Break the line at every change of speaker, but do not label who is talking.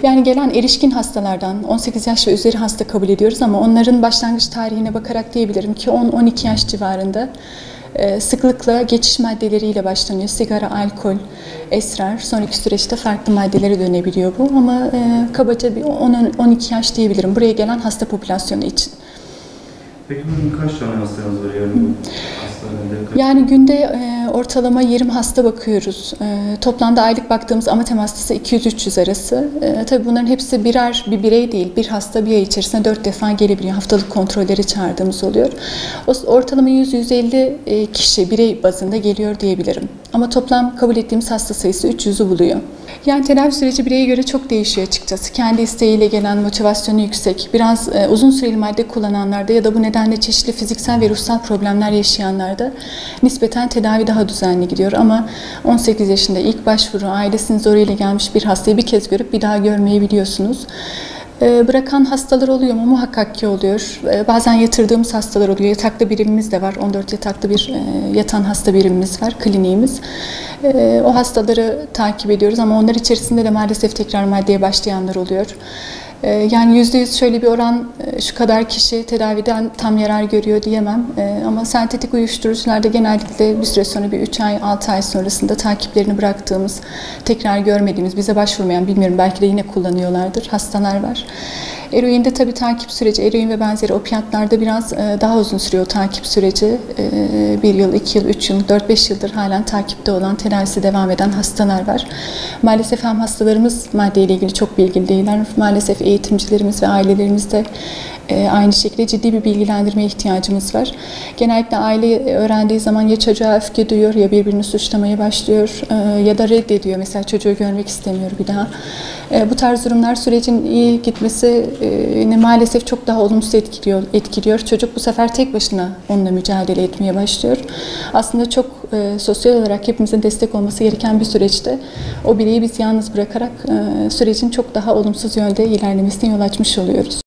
Yani gelen erişkin hastalardan 18 yaş ve üzeri hasta kabul ediyoruz ama onların başlangıç tarihine bakarak diyebilirim ki 10-12 yaş civarında sıklıkla geçiş maddeleriyle başlanıyor. Sigara, alkol, esrar, sonraki süreçte farklı maddelere dönebiliyor bu ama kabaca bir 10-12 yaş diyebilirim buraya gelen hasta popülasyonu için.
Peki bugün kaç tane hastanız var yani?
Yani günde ortalama 20 hasta bakıyoruz. Toplamda aylık baktığımız amatem hastası 200-300 arası. Tabii bunların hepsi bir birey değil. Bir hasta bir ay içerisinde 4 defa gelebiliyor. Haftalık kontrolleri çağırdığımız oluyor. Ortalama 100-150 kişi birey bazında geliyor diyebilirim. Ama toplam kabul ettiğimiz hasta sayısı 300'ü buluyor. Yani tedavi süreci bireye göre çok değişiyor açıkçası. Kendi isteğiyle gelen, motivasyonu yüksek, biraz uzun süreli madde kullananlarda ya da bu nedenle çeşitli fiziksel ve ruhsal problemler yaşayanlarda nispeten tedavi daha düzenli gidiyor. Ama 18 yaşında ilk başvuru, ailesinin zoruyla gelmiş bir hastayı bir kez görüp bir daha görmeyebiliyorsunuz. Bırakan hastalar oluyor mu? Muhakkak ki oluyor. Bazen yatırdığımız hastalar oluyor. Yataklı birimimiz de var. 14 yataklı bir yatan hasta birimimiz var, kliniğimiz. O hastaları takip ediyoruz ama onlar içerisinde de maalesef tekrar maddeye başlayanlar oluyor. Yani %100 şöyle bir oran, şu kadar kişi tedaviden tam yarar görüyor diyemem. Ama sentetik uyuşturucularda genellikle bir süre sonra bir 3 ay, 6 ay sonrasında takiplerini bıraktığımız, tekrar görmediğimiz, bize başvurmayan, bilmiyorum belki de yine kullanıyorlardır, hastalar var. Eroinde tabii takip süreci, eroin ve benzeri opiyatlarda biraz daha uzun sürüyor takip süreci. 1 yıl, 2 yıl, 3 yıl, 4-5 yıldır halen takipte olan, tedavisi devam eden hastalar var. Maalesef hem hastalarımız maddeyle ilgili çok bilgili değiller, maalesef eğitimcilerimiz ve ailelerimiz de aynı şekilde ciddi bir bilgilendirmeye ihtiyacımız var. Genellikle aile öğrendiği zaman ya çocuğa öfke duyuyor ya birbirini suçlamaya başlıyor ya da reddediyor. Mesela çocuğu görmek istemiyor bir daha. Bu tarz durumlar sürecin iyi gitmesini maalesef çok daha olumsuz etkiliyor. Çocuk bu sefer tek başına onunla mücadele etmeye başlıyor. Aslında çok sosyal olarak hepimizin destek olması gereken bir süreçte o bireyi biz yalnız bırakarak sürecin çok daha olumsuz yönde ilerlemesine yol açmış oluyoruz.